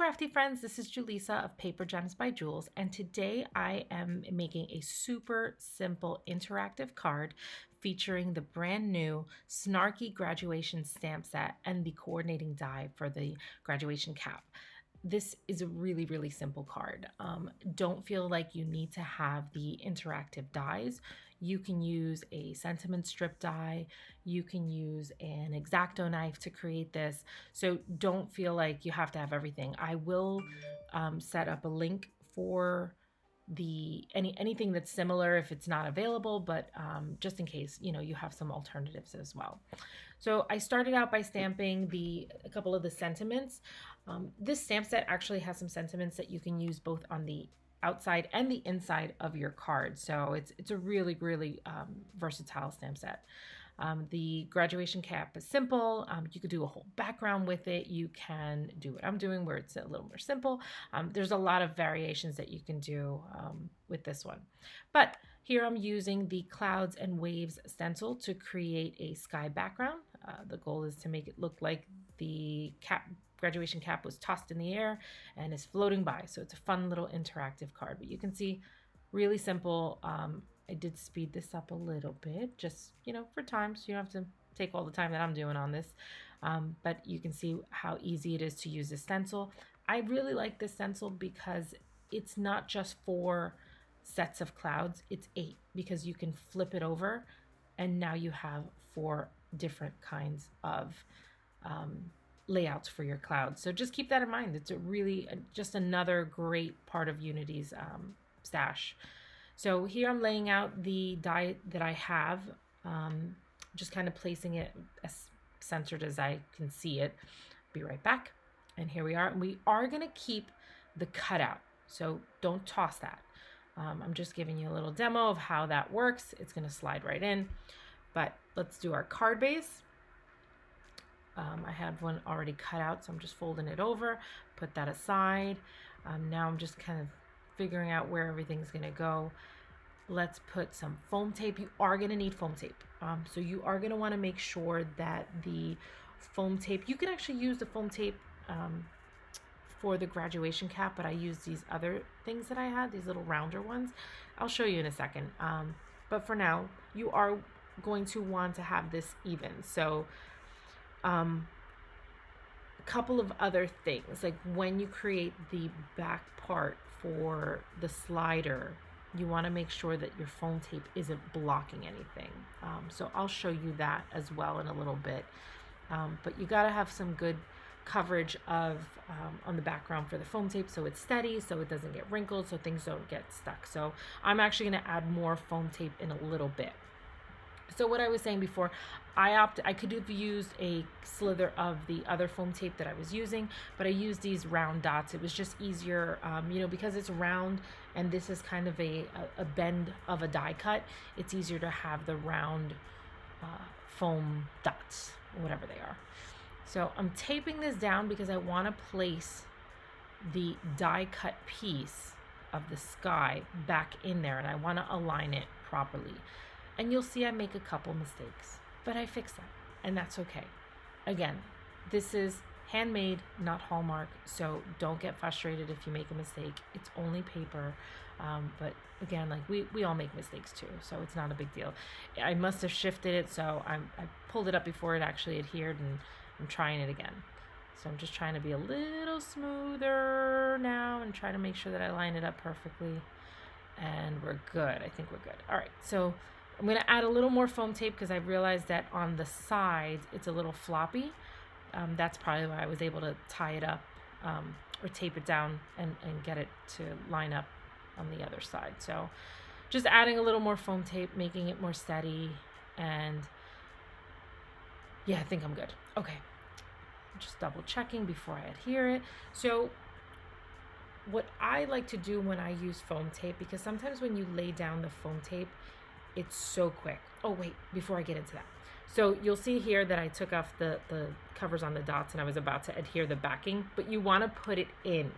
crafty friends, this is Julissa of Paper Gems by Jules, and today I am making a super simple interactive card featuring the brand new Snarky Graduation stamp set and the coordinating die for the graduation cap. This is a really, really simple card. Don't feel like you need to have the interactive dies. You can use a sentiment strip die. You can use an X-Acto knife to create this. So don't feel like you have to have everything. I will set up a link for anything that's similar if it's not available, but just in case, you have some alternatives as well. So I started out by stamping a couple of the sentiments. This stamp set actually has some sentiments that you can use both on the outside and the inside of your card. So it's a really, really versatile stamp set. The graduation cap is simple. You could do a whole background with it. You can do what I'm doing where it's a little more simple. There's a lot of variations that you can do with this one. But here I'm using the Clouds and Waves stencil to create a sky background. The goal is to make it look like the graduation cap was tossed in the air and is floating by. So it's a fun little interactive card. But you can see, really simple. I did speed this up a little bit, just, for time, so you don't have to take all the time that I'm doing on this. But you can see how easy it is to use the stencil. I really like this stencil because it's not just 4 sets of clouds, it's 8, because you can flip it over and now you have 4 different kinds of layouts for your clouds. So just keep that in mind. It's just another great part of Unity's stash. So here I'm laying out the die that I have, just kind of placing it as centered as I can see it. Be right back. And here we are. And we are going to keep the cutout, so don't toss that. I'm just giving you a little demo of how that works. It's going to slide right in. But let's do our card base. I had one already cut out, so I'm just folding it over, put that aside. Now I'm just kind of figuring out where everything's going to go. Let's put some foam tape. You are going to need foam tape. So you are going to want to make sure that the foam tape, you can actually use the foam tape for the graduation cap, but I used these other things that I had, these little rounder ones. I'll show you in a second. But for now, you are going to want to have this even. So a couple of other things, like when you create the back part for the slider, you want to make sure that your foam tape isn't blocking anything. So I'll show you that as well in a little bit. But you got to have some good coverage of on the background for the foam tape, so it's steady, so it doesn't get wrinkled, so things don't get stuck. So I'm actually going to add more foam tape in a little bit. So what I was saying before, I could have used a slither of the other foam tape that I was using, but I used these round dots. It was just easier, because it's round and this is kind of a bend of a die cut. It's easier to have the round foam dots, whatever they are. So I'm taping this down because I want to place the die cut piece of the sky back in there, and I want to align it properly. And you'll see I make a couple mistakes, but I fix them, and that's okay. Again, this is handmade, not Hallmark, so don't get frustrated if you make a mistake. It's only paper, but again, like we all make mistakes too, so it's not a big deal. I must have shifted it, so I pulled it up before it actually adhered, and I'm trying it again. So I'm just trying to be a little smoother now and try to make sure that I line it up perfectly, and we're good. I think we're good. All right, so I'm going to add a little more foam tape because I realized that on the sides it's a little floppy. That's probably why I was able to tie it up or tape it down and get it to line up on the other side. So just adding a little more foam tape, making it more steady, and yeah, I think I'm good. Okay, just double checking before I adhere it. So what I like to do when I use foam tape, because sometimes when you lay down the foam tape, it's so quick. Oh wait, before I get into that. So you'll see here that I took off the covers on the dots and I was about to adhere the backing, but you want to put it in.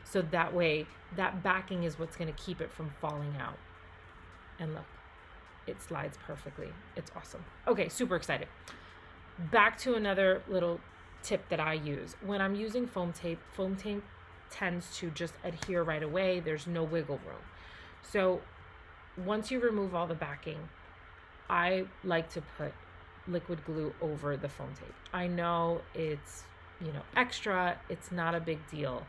So that way, that backing is what's going to keep it from falling out. And look, it slides perfectly. It's awesome. Okay, super excited. Back to another little tip that I use. When I'm using foam tape tends to just adhere right away. There's no wiggle room. So once you remove all the backing, I like to put liquid glue over the foam tape. I know it's, extra. It's not a big deal.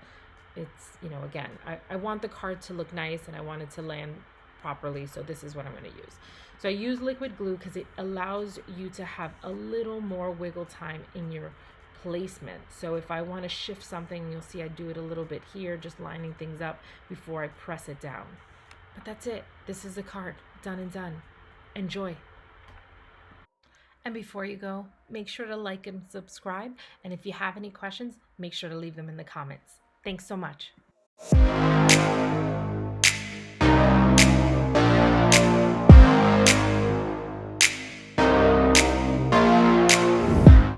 It's, again, I want the card to look nice and I want it to land properly. So this is what I'm going to use. So I use liquid glue because it allows you to have a little more wiggle time in your placement. So if I want to shift something, you'll see I do it a little bit here, just lining things up before I press it down. But that's it. This is the card. Done and done. Enjoy. And before you go, make sure to like and subscribe. And if you have any questions, make sure to leave them in the comments. Thanks so much.